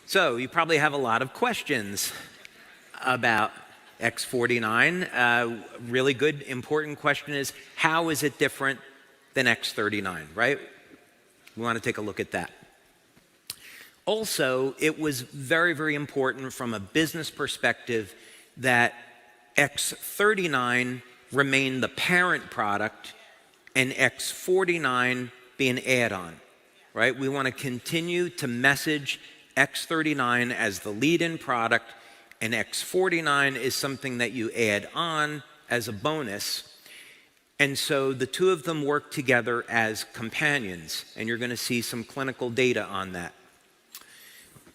So you probably have a lot of questions about x49. Really good, important question is, how is it different than x39, right? We want to take a look at that. Also, it was very, very important from a business perspective that x39 remain the parent product and x49 be an add-on, right? We want to continue to message x39 as the lead-in product, and x49 is something that you add on as a bonus. And so the two of them work together as companions, and you're going to see some clinical data on that.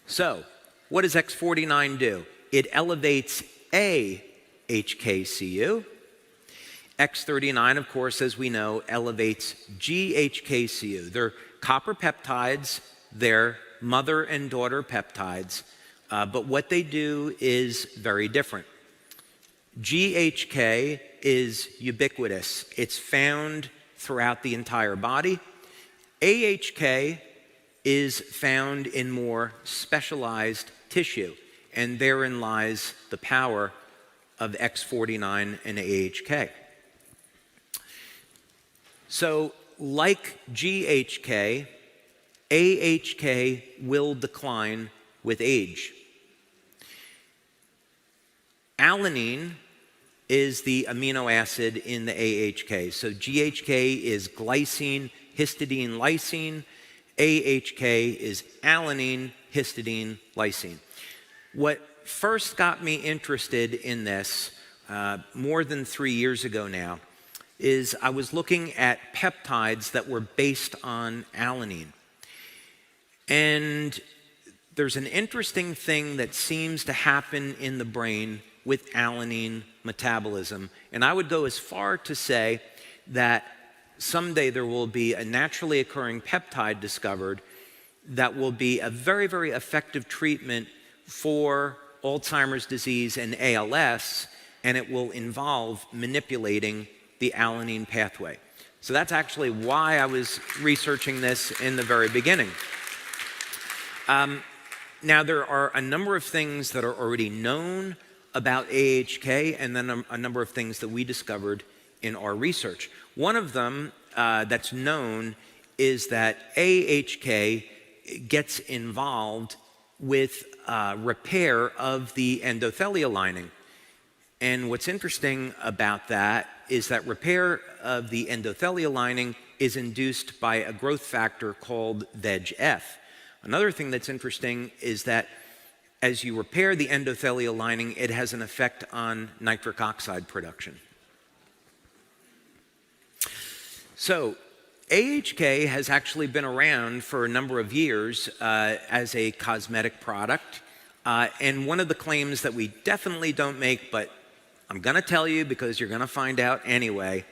So what does x49 do? It elevates a HKCU. x39, of course, as we know, elevates GHKCU. They're copper peptides. They're mother and daughter peptides, but what they do is very different. GHK is ubiquitous. It's found throughout the entire body. AHK is found in more specialized tissue, and therein lies the power of x49 and AHK. So, like GHK, AHK will decline with age. Alanine is the amino acid in the AHK. So GHK is glycine, histidine, lysine. AHK is alanine, histidine, lysine. What first got me interested in this more than 3 years ago now is I was looking at peptides that were based on alanine. And there's an interesting thing that seems to happen in the brain with alanine metabolism. And I would go as far to say that someday there will be a naturally occurring peptide discovered that will be a very, very effective treatment for Alzheimer's disease and ALS, and it will involve manipulating the alanine pathway. So that's actually why I was researching this in the very beginning. Now, there are a number of things that are already known about AHK, and then a number of things that we discovered in our research. One of them that's known is that AHK gets involved with repair of the endothelial lining. And what's interesting about that is that repair of the endothelial lining is induced by a growth factor called VEGF. Another thing that's interesting is that as you repair the endothelial lining, it has an effect on nitric oxide production. So AHK has actually been around for a number of years as a cosmetic product. And one of the claims that we definitely don't make, but I'm going to tell you because you're going to find out anyway,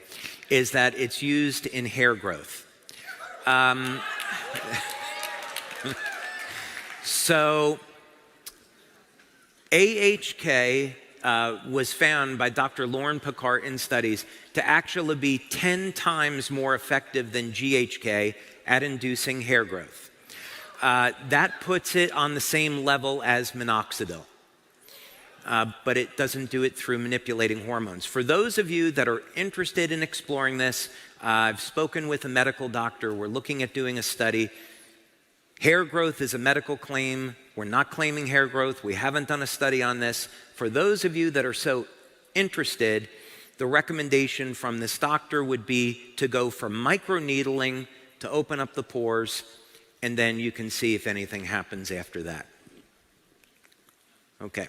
is that it's used in hair growth. So AHK was found by Dr. Lauren Picard in studies to actually be 10 times more effective than GHK at inducing hair growth. That puts it on the same level as minoxidil, but it doesn't do it through manipulating hormones. For those of you that are interested in exploring this, I've spoken with a medical doctor. We're looking at doing a study. Hair growth is a medical claim. We're not claiming hair growth. We haven't done a study on this. For those of you that are so interested, the recommendation from this doctor would be to go for microneedling to open up the pores, and then you can see if anything happens after that. Okay.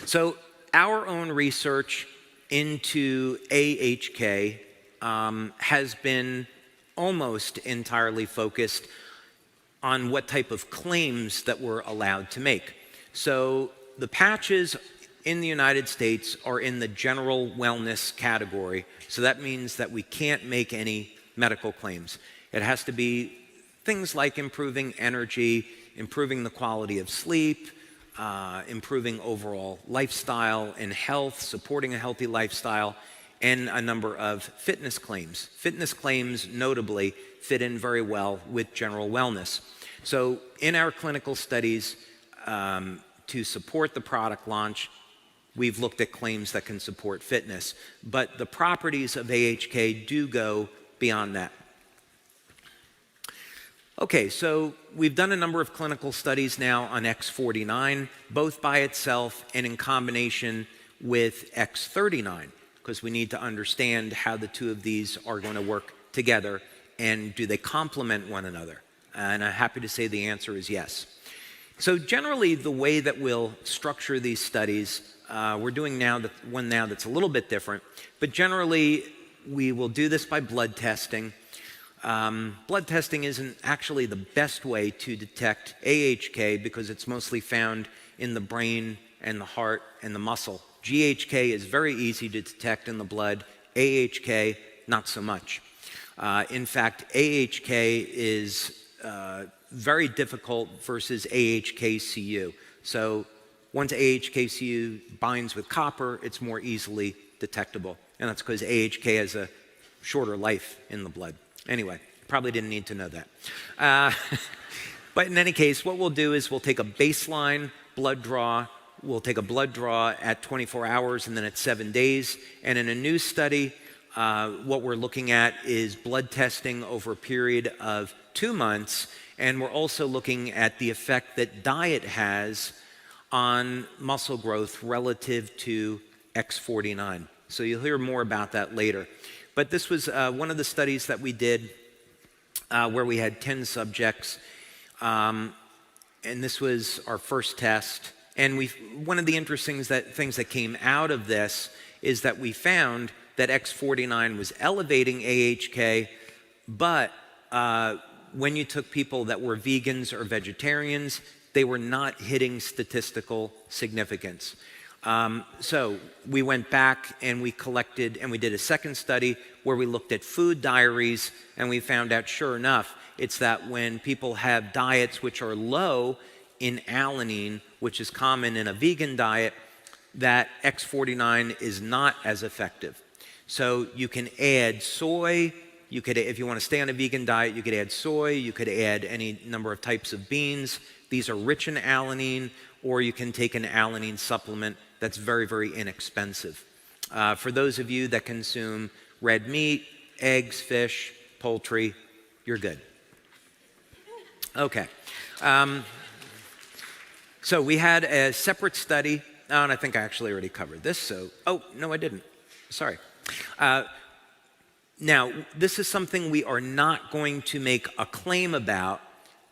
So our own research into AHK has been almost entirely focused on what type of claims that we're allowed to make. So the patches in the United States are in the general wellness category. So that means that we can't make any medical claims. It has to be things like improving energy, improving the quality of sleep, improving overall lifestyle and health, supporting a healthy lifestyle, and a number of fitness claims. Fitness claims, notably, fit in very well with general wellness. So in our clinical studies, to support the product launch, we've looked at claims that can support fitness. But the properties of AHK do go beyond that. Okay, so we've done a number of clinical studies now on x49, both by itself and in combination with x39, because we need to understand how the two of these are going to work together and do they complement one another. And I'm happy to say the answer is yes. So generally, the way that we'll structure these studies, we're doing one now that's a little bit different, but generally we will do this by blood testing. Blood testing isn't actually the best way to detect AHK because it's mostly found in the brain and the heart and the muscle. GHK is very easy to detect in the blood, AHK not so much. In fact, AHK is very difficult versus AHKCU. So once AHKCU binds with copper, it's more easily detectable. And that's because AHK has a shorter life in the blood. Anyway, probably didn't need to know that. But in any case, what we'll do is we'll take a baseline blood draw. We'll take a blood draw at 24 hours and then at 7 days. And in a new study, what we're looking at is blood testing over a period of 2 months. And we're also looking at the effect that diet has on muscle growth relative to x49. So you'll hear more about that later. But this was one of the studies that we did where we had 10 subjects. And this was our first test. And one of the interesting things that came out of this is that we found that x49 was elevating AHK, but when you took people that were vegans or vegetarians, they were not hitting statistical significance. So we went back and we collected and we did a second study where we looked at food diaries, and we found out, sure enough, it's that when people have diets which are low in alanine, which is common in a vegan diet, that x49 is not as effective. So you can add soy. You could, if you want to stay on a vegan diet, you could add soy. You could add any number of types of beans. These are rich in alanine, or you can take an alanine supplement that's very, very inexpensive. For those of you that consume red meat, eggs, fish, poultry, you're good. Okay. So we had a separate study, and I think I actually already covered this. So, oh, no, I didn't. Sorry. Now, this is something we are not going to make a claim about,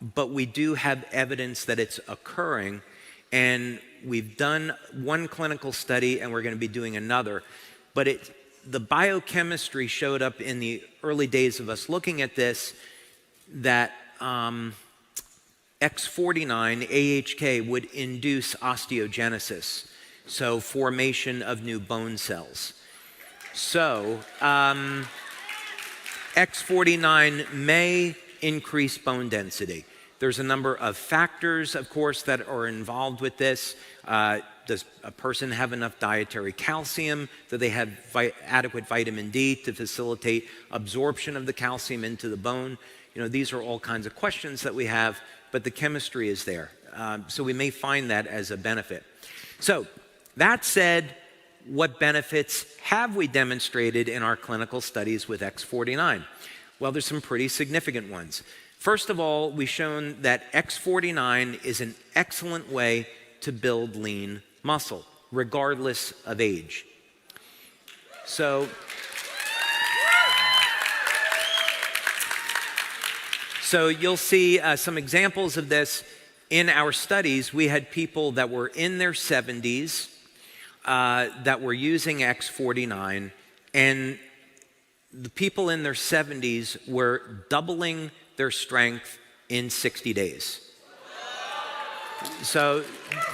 but we do have evidence that it's occurring. And we've done one clinical study, and we're going to be doing another. But the biochemistry showed up in the early days of us looking at this, that x49, AHK, would induce osteogenesis, so formation of new bone cells. So x49 may increase bone density. There's a number of factors, of course, that are involved with this. Does a person have enough dietary calcium? Do they have adequate vitamin D to facilitate absorption of the calcium into the bone? You know, these are all kinds of questions that we have, but the chemistry is there. So we may find that as a benefit. So that said, what benefits have we demonstrated in our clinical studies with x49? Well, there's some pretty significant ones. First of all, we've shown that x49 is an excellent way to build lean muscle, regardless of age. So you'll see some examples of this in our studies. We had people that were in their 70s that were using x49, and the people in their 70s were doubling their strength in 60 days. So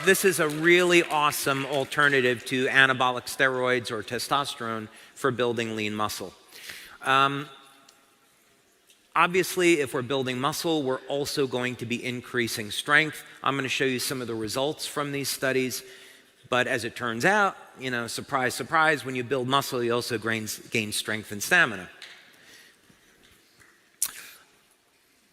this is a really awesome alternative to anabolic steroids or testosterone for building lean muscle. Obviously, if we're building muscle, we're also going to be increasing strength. I'm going to show you some of the results from these studies. But as it turns out, you know, surprise, surprise, when you build muscle, you also gain strength and stamina.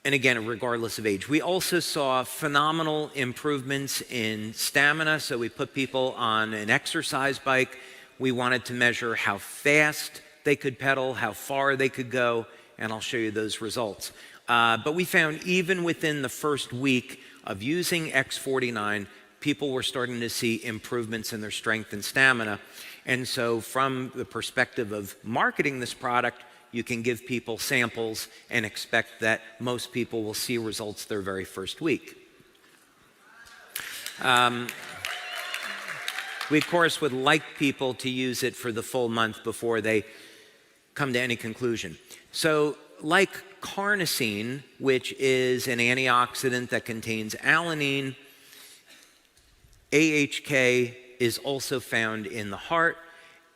and again, regardless of age. We also saw phenomenal improvements in stamina. So we put people on an exercise bike. We wanted to measure how fast they could pedal, how far they could go, and I'll show you those results. But we found even within the first week of using x49, people were starting to see improvements in their strength and stamina. And so from the perspective of marketing this product, you can give people samples and expect that most people will see results their very first week. We, of course, would like people to use it for the full month before they come to any conclusion. So like carnosine, which is an antioxidant that contains alanine, AHK is also found in the heart,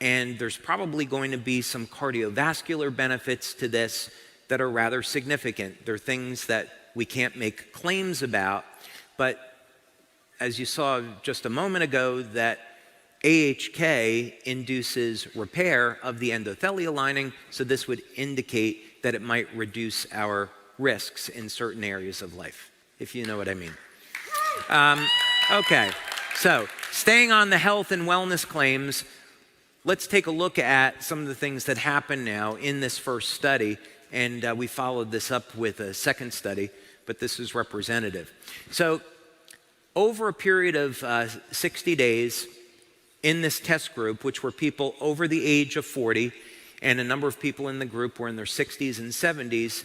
and there's probably going to be some cardiovascular benefits to this that are rather significant. They're things that we can't make claims about, but as you saw just a moment ago, that AHK induces repair of the endothelial lining, so this would indicate that it might reduce our risks in certain areas of life, if you know what I mean. Okay, so staying on the health and wellness claims, let's take a look at some of the things that happened now in this first study, and we followed this up with a second study, but this is representative. So over a period of 60 days in this test group, which were people over the age of 40, and a number of people in the group were in their 60s and 70s,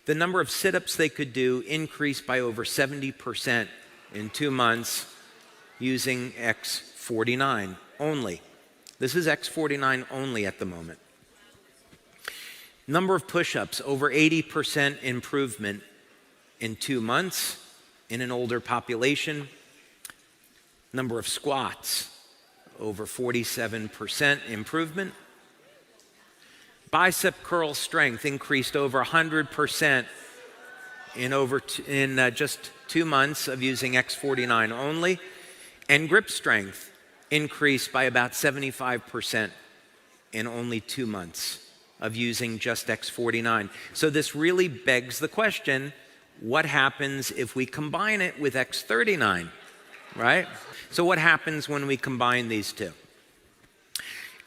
the number of sit-ups they could do increased by over 70% in 2 months using x49 only. This is x49 only at the moment. Number of push-ups, over 80% improvement in 2 months in an older population. Number of squats, over 47% improvement. Bicep curl strength increased over 100% in just 2 months of using x49 only. And grip strength increased by about 75% in only 2 months of using just x49. So this really begs the question, what happens if we combine it with x39, right? So what happens when we combine these two?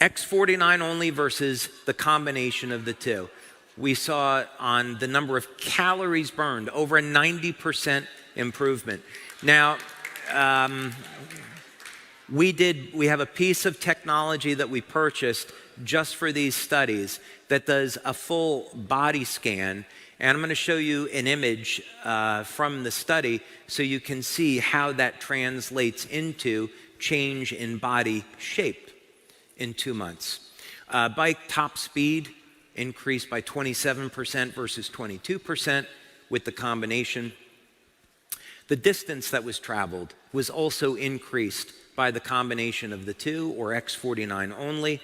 x49 only versus the combination of the two. We saw on the number of calories burned, over a 90% improvement. Now, we have a piece of technology that we purchased just for these studies that does a full body scan, and I'm going to show you an image from the study so you can see how that translates into change in body shape in 2 months. Bike top speed increased by 27% versus 22% with the combination. The distance that was traveled was also increased by the combination of the two, or x49 only.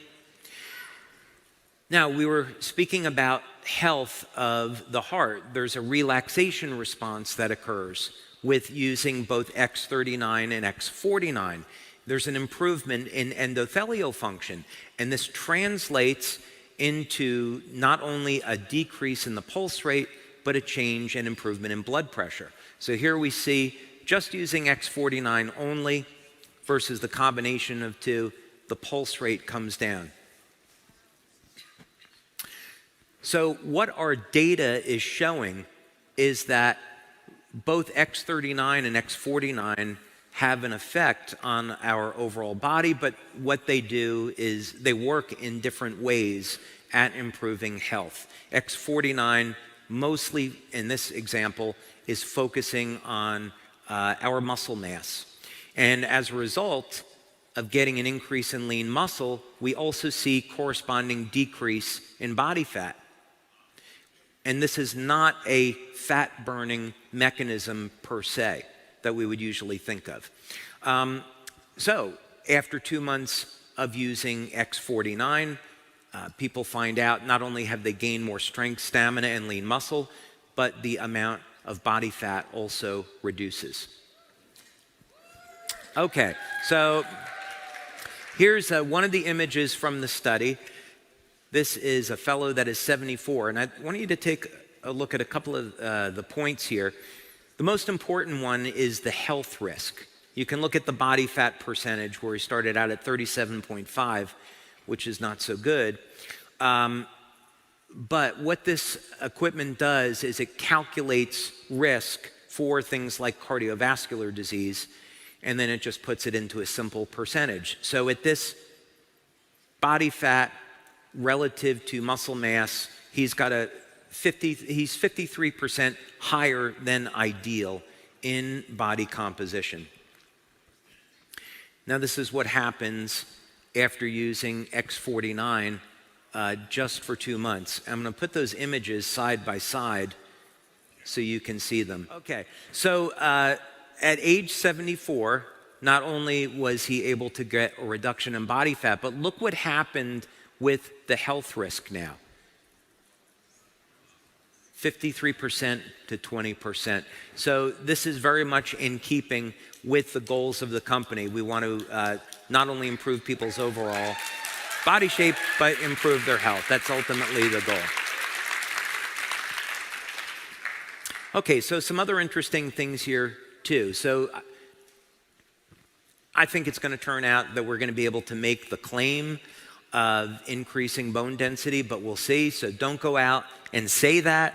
Now, we were speaking about health of the heart. There's a relaxation response that occurs with using both x39 and x49. There's an improvement in endothelial function, and this translates into not only a decrease in the pulse rate, but a change and improvement in blood pressure. So here we see, just using x49 only versus the combination of two, the pulse rate comes down. So what our data is showing is that both x39 and x49 have an effect on our overall body, but what they do is they work in different ways at improving health. x49, mostly in this example, is focusing on our muscle mass. And as a result of getting an increase in lean muscle, we also see corresponding decrease in body fat. And this is not a fat-burning mechanism per se that we would usually think of. So after 2 months of using x49, people find out not only have they gained more strength, stamina, and lean muscle, but the amount of body fat also reduces. Okay, so here's one of the images from the study. This is a fellow that is 74, and I want you to take a look at a couple of the points here. The most important one is the health risk. You can look at the body fat percentage where we started out at 37.5, which is not so good. But what this equipment does is it calculates risk for things like cardiovascular disease, and then it just puts it into a simple percentage. So at this body fat relative to muscle mass, he's 53% higher than ideal in body composition. Now this is what happens after using x49 just for 2 months. I'm going to put those images side by side so you can see them. Okay, so at age 74, not only was he able to get a reduction in body fat, but look what happened with the health risk now. 53% to 20%. So this is very much in keeping with the goals of the company. We want to not only improve people's overall body shape, but improve their health. That's ultimately the goal. Okay, so some other interesting things here too. So I think it's going to turn out that we're going to be able to make the claim of increasing bone density, but we'll see. So don't go out and say that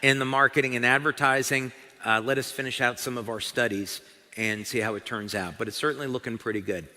in the marketing and advertising. Let us finish out some of our studies and see how it turns out. But it's certainly looking pretty good.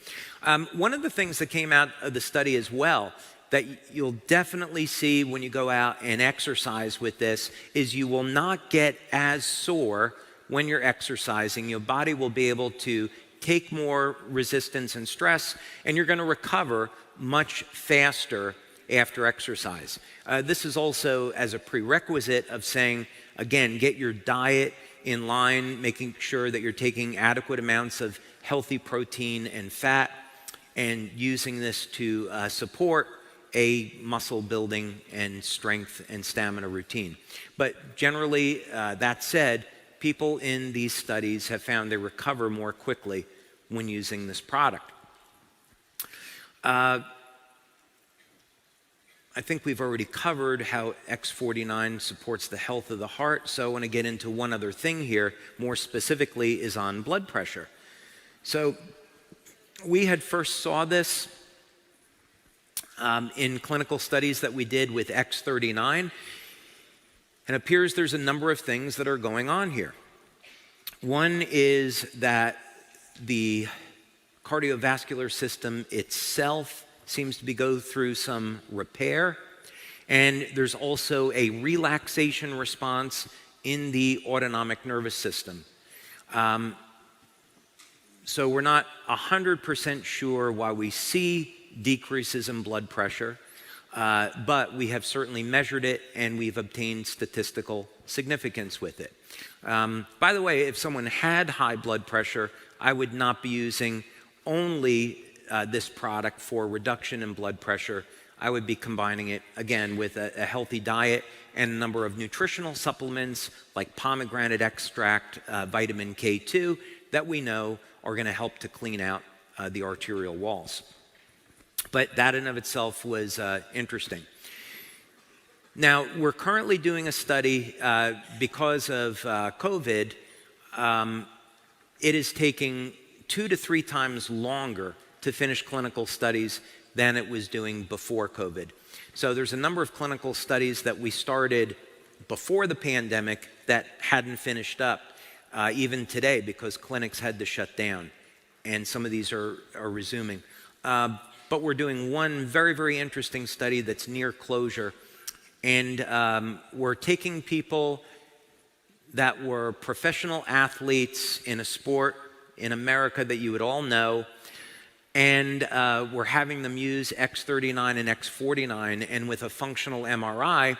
One of the things that came out of the study as well that you'll definitely see when you go out and exercise with this is you will not get as sore when you're exercising. Your body will be able to take more resistance and stress, and you're going to recover much faster after exercise. This is also as a prerequisite of saying, again, get your diet in line, making sure that you're taking adequate amounts of healthy protein and fat, and using this to support a muscle building and strength and stamina routine. But generally, that said, people in these studies have found they recover more quickly when using this product. I think we've already covered how x49 supports the health of the heart, so I want to get into one other thing here, more specifically is on blood pressure. So we had first saw this in clinical studies that we did with x39, and it appears there's a number of things that are going on here. One is that the cardiovascular system itself seems to be going through some repair, and there's also a relaxation response in the autonomic nervous system. So we're not 100% sure why we see decreases in blood pressure, but we have certainly measured it and we've obtained statistical significance with it. By the way, if someone had high blood pressure, I would not be using only this product for reduction in blood pressure. I would be combining it, again, with a healthy diet and a number of nutritional supplements like pomegranate extract, vitamin K2, that we know are going to help to clean out the arterial walls. But that in of itself was interesting. Now, we're currently doing a study because of COVID. It is taking 2 to 3 times longer to finish clinical studies than it was doing before COVID. So there's a number of clinical studies that we started before the pandemic that hadn't finished up even today because clinics had to shut down, and some of these are resuming. But we're doing one very, very interesting study that's near closure, and we're taking people that were professional athletes in a sport in America that you would all know, and we're having them use x39 and x49, and with a functional MRI,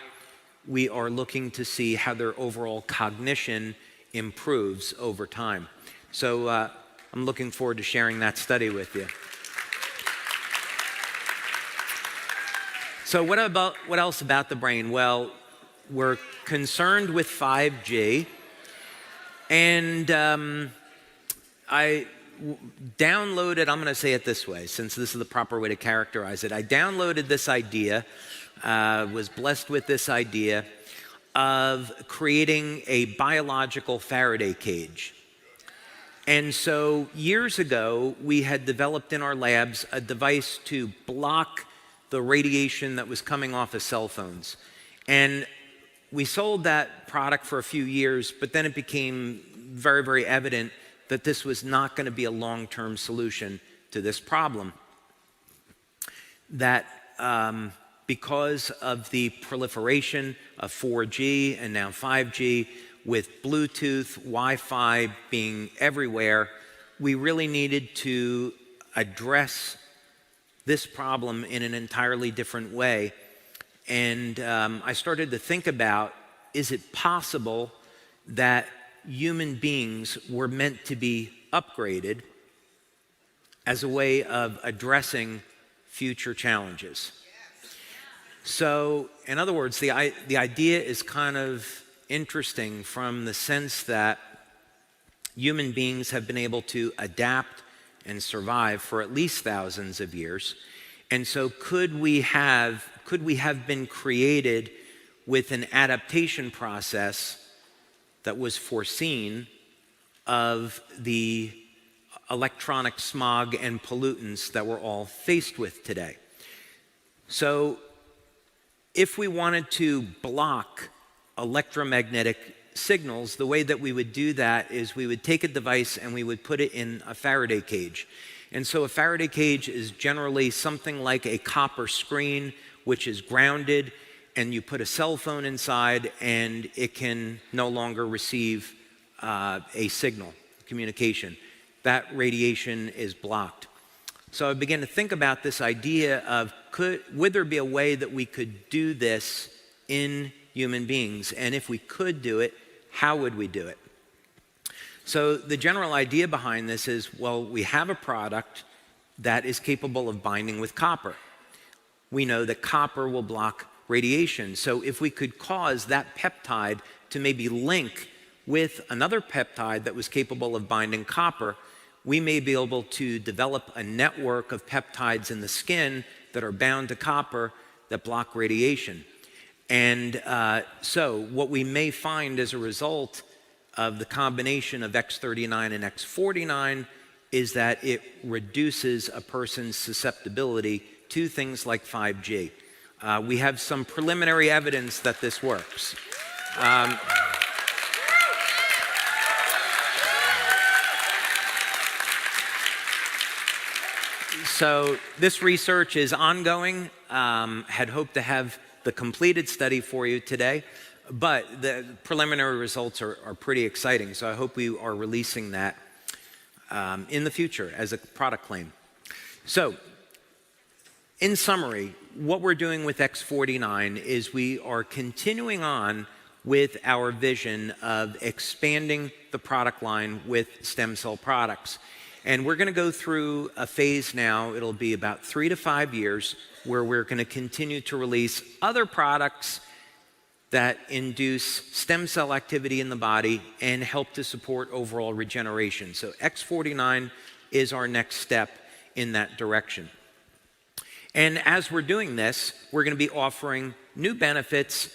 we are looking to see how their overall cognition improves over time. So I'm looking forward to sharing that study with you. So what else about the brain? Well, we're concerned with 5G, and I downloaded, I'm going to say it this way, since this is the proper way to characterize it. I downloaded this idea, was blessed with this idea of creating a biological Faraday cage. And so years ago, we had developed in our labs a device to block the radiation that was coming off of cell phones. And we sold that product for a few years, but then it became very, very evident that this was not going to be a long-term solution to this problem. That because of the proliferation of 4G and now 5G, with Bluetooth, Wi-Fi being everywhere, we really needed to address this problem in an entirely different way. And I started to think about, is it possible that human beings were meant to be upgraded as a way of addressing future challenges? So, in other words, the idea is kind of interesting from the sense that human beings have been able to adapt and survive for at least thousands of years. And so could we have been created with an adaptation process that was foreseen of the electronic smog and pollutants that we're all faced with today? So if we wanted to block electromagnetic signals, the way that we would do that is we would take a device and we would put it in a Faraday cage. And so a Faraday cage is generally something like a copper screen, which is grounded, and you put a cell phone inside and it can no longer receive a signal, communication. That radiation is blocked. So I began to think about this idea of would there be a way that we could do this in human beings? And if we could do it, how would we do it? So the general idea behind this is, well, we have a product that is capable of binding with copper. We know that copper will block radiation. So if we could cause that peptide to maybe link with another peptide that was capable of binding copper, we may be able to develop a network of peptides in the skin that are bound to copper that block radiation. And so what we may find as a result of the combination of x39 and x49 is that it reduces a person's susceptibility to things like 5G. We have some preliminary evidence that this works. So this research is ongoing. Had hoped to have the completed study for you today, but the preliminary results are pretty exciting. So I hope we are releasing that in the future as a product claim. So in summary, what we're doing with x49 is we are continuing on with our vision of expanding the product line with stem cell products. And we're going to go through a phase now, it'll be about 3 to 5 years, where we're going to continue to release other products that induce stem cell activity in the body and help to support overall regeneration. So x49 is our next step in that direction. And as we're doing this, we're going to be offering new benefits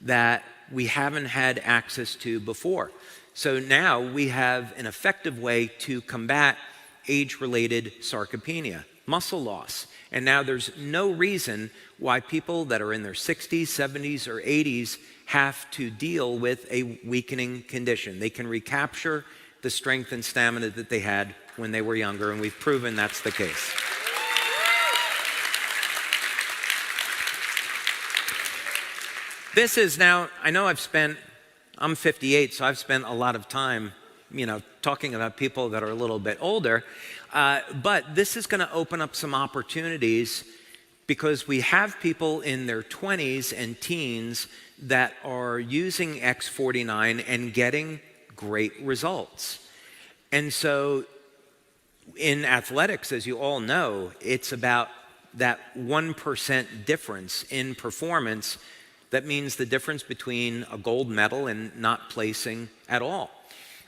that we haven't had access to before. So now we have an effective way to combat age-related sarcopenia, muscle loss. And now there's no reason why people that are in their 60s, 70s, or 80s have to deal with a weakening condition. They can recapture the strength and stamina that they had when they were younger, and we've proven that's the case. This is now, I know I'm 58, so I've spent a lot of time, talking about people that are a little bit older, but this is going to open up some opportunities because we have people in their 20s and teens that are using x49 and getting great results. And so in athletics, as you all know, it's about that 1% difference in performance. That means the difference between a gold medal and not placing at all.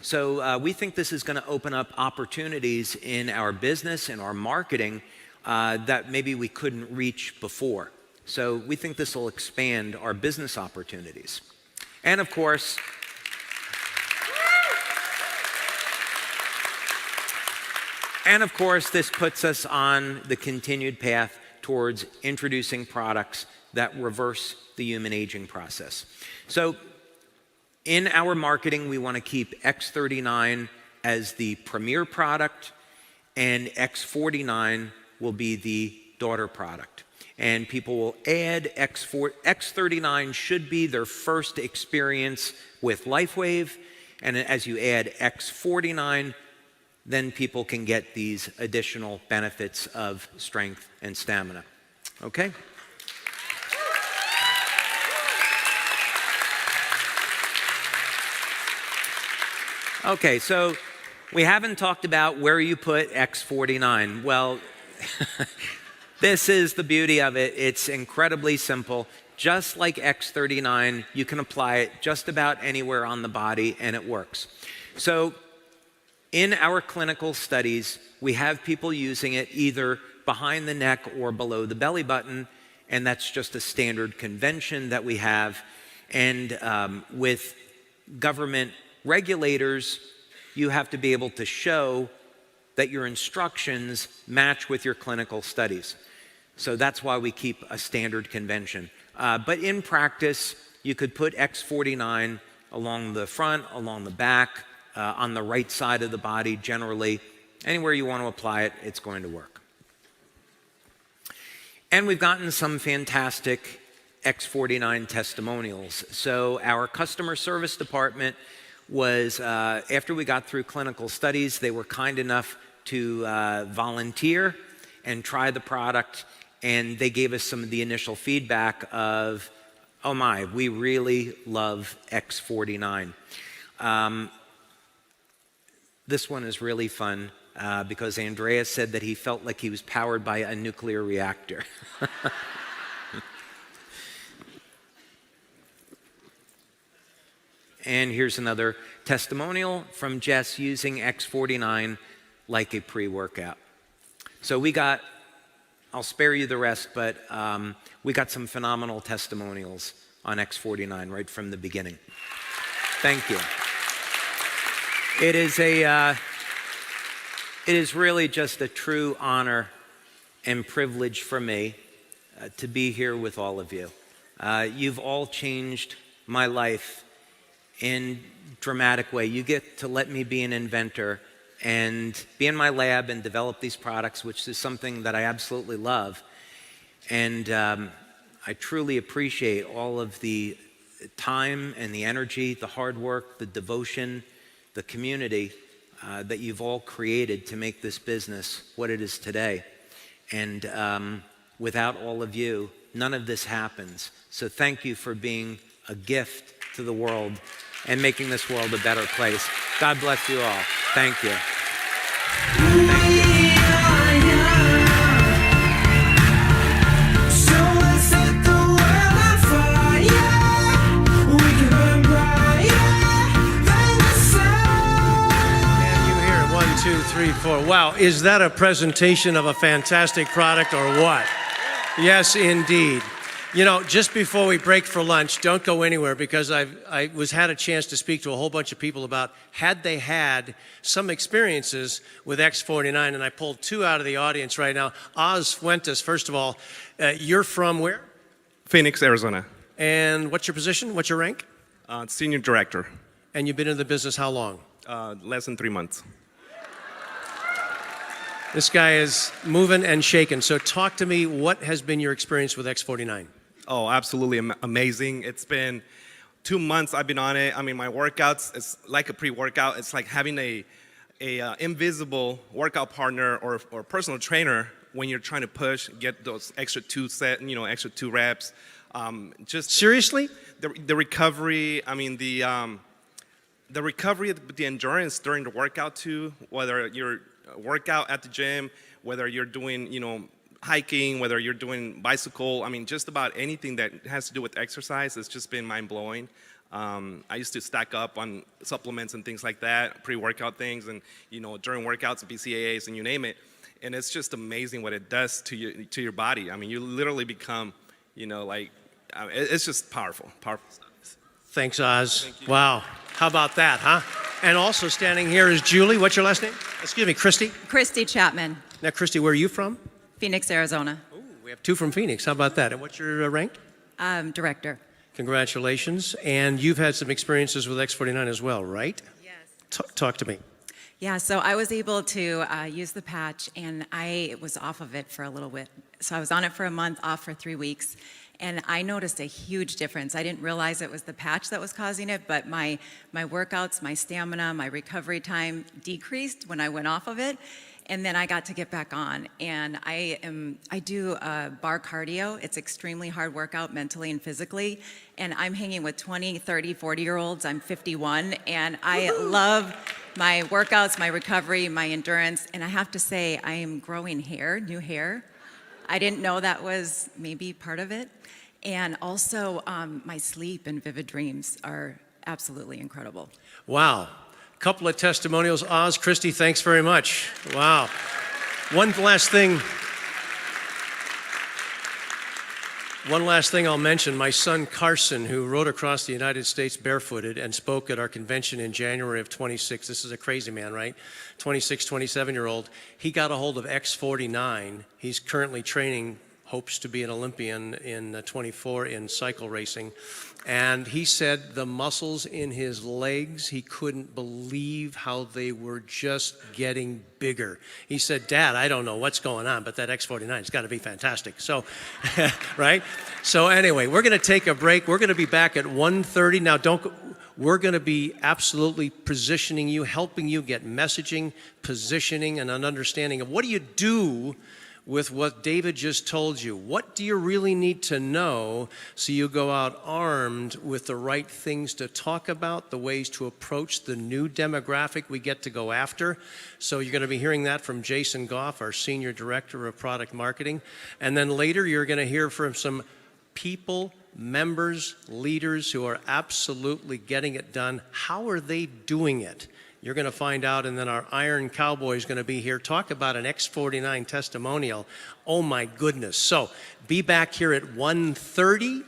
So we think this is going to open up opportunities in our business and our marketing that maybe we couldn't reach before. So we think this will expand our business opportunities. And of course, this puts us on the continued path towards introducing products that reverse the human aging process. So in our marketing, we want to keep X39 as the premier product, and X49 will be the daughter product. And people will add X39 should be their first experience with LifeWave, and as you add X49, then people can get these additional benefits of strength and stamina. Okay? Okay, so we haven't talked about where you put X49. Well, this is the beauty of it. It's incredibly simple. Just like X39, you can apply it just about anywhere on the body, and it works. So in our clinical studies, we have people using it either behind the neck or below the belly button, and that's just a standard convention that we have. And with government regulators, you have to be able to show that your instructions match with your clinical studies. So that's why we keep a standard convention. But in practice, you could put X49 along the front, along the back, on the right side of the body generally. Anywhere you want to apply it, it's going to work. And we've gotten some fantastic X49 testimonials. So our customer service department was, after we got through clinical studies, they were kind enough to volunteer and try the product, and they gave us some of the initial feedback of, oh my, we really love X49. This one is really fun because Andreas said that he felt like he was powered by a nuclear reactor. And here's another testimonial from Jess using X49 like a pre-workout. So we got, I'll spare you the rest, but we got some phenomenal testimonials on X49 right from the beginning. Thank you. It is really just a true honor and privilege for me to be here with all of you. You've all changed my life in a dramatic way. You get to let me be an inventor and be in my lab and develop these products, which is something that I absolutely love. And I truly appreciate all of the time and the energy, the hard work, the devotion, the community that you've all created to make this business what it is today. And without all of you, none of this happens. So thank you for being a gift to the world and making this world a better place. God bless you all. Thank you. Two, three, four. Wow, is that a presentation of a fantastic product or what? Yes, indeed. You know, just before we break for lunch, don't go anywhere because I had a chance to speak to a whole bunch of people about had they had some experiences with X49, and I pulled two out of the audience right now. Oz Fuentes, first of all, you're from where? Phoenix, Arizona. And what's your position? What's your rank? Senior director. And you've been in the business how long? Less than 3 months. This guy is moving and shaking. So talk to me, what has been your experience with X49? Oh, absolutely amazing. It's been 2 months I've been on it. I mean, my workouts, it's like a pre-workout. It's like having a invisible workout partner or personal trainer when you're trying to push, get those extra extra 2 reps. Just seriously? The recovery, I mean, the recovery, the endurance during the workout too, whether you're workout at the gym, whether you're doing, hiking, whether you're doing bicycle, I mean, just about anything that has to do with exercise has just been mind-blowing. I used to stack up on supplements and things like that, pre-workout things, and, during workouts, BCAAs, and you name it. And it's just amazing what it does to your body. I mean, you literally become, it's just powerful stuff. Thanks, Oz. Wow. How about that, huh? And also standing here is Julie. What's your last name? Excuse me, Christy. Christy Chapman, Now, Christy, where are you from? Phoenix, Arizona. Ooh, we have two from Phoenix. How about that? And what's your rank? Director. Congratulations. And you've had some experiences with X49 as well, right? Yes. Talk to me. Yeah, so I was able to use the patch, and I was off of it for a little bit. So I was on it for a month, off for 3 weeks, and I noticed a huge difference. I didn't realize it was the patch that was causing it, but my workouts, my stamina, my recovery time decreased when I went off of it. And then I got to get back on, and I do bar cardio. It's extremely hard workout mentally and physically, and I'm hanging with 20, 30, 40-year-olds. I'm 51, and I love my workouts, my recovery, my endurance, and I have to say I am growing hair, new hair. I didn't know that was maybe part of it. And also my sleep and vivid dreams are absolutely incredible. Wow. Couple of testimonials. Oz, Christy, thanks very much. Wow. One last thing I'll mention. My son Carson, who rode across the United States barefooted and spoke at our convention in January of 26. This is a crazy man, right? 26, 27-year-old. He got a hold of X49. He's currently training, hopes to be an Olympian in 24 in cycle racing. And he said the muscles in his legs, he couldn't believe how they were just getting bigger. He said, Dad, I don't know what's going on, but that X49 has got to be fantastic. So, right? So anyway, we're going to take a break. We're going to be back at 1:30. Now, we're going to be absolutely positioning you, helping you get messaging, positioning, and an understanding of what do you do with what David just told you. What do you really need to know so you go out armed with the right things to talk about, the ways to approach the new demographic we get to go after? So you're going to be hearing that from Jason Goff, our Senior Director of Product Marketing. And then later you're going to hear from some people, members, leaders who are absolutely getting it done. How are they doing it? You're going to find out, and then our Iron Cowboy is going to be here. Talk about an X49 testimonial. Oh, my goodness. So be back here at 1:30.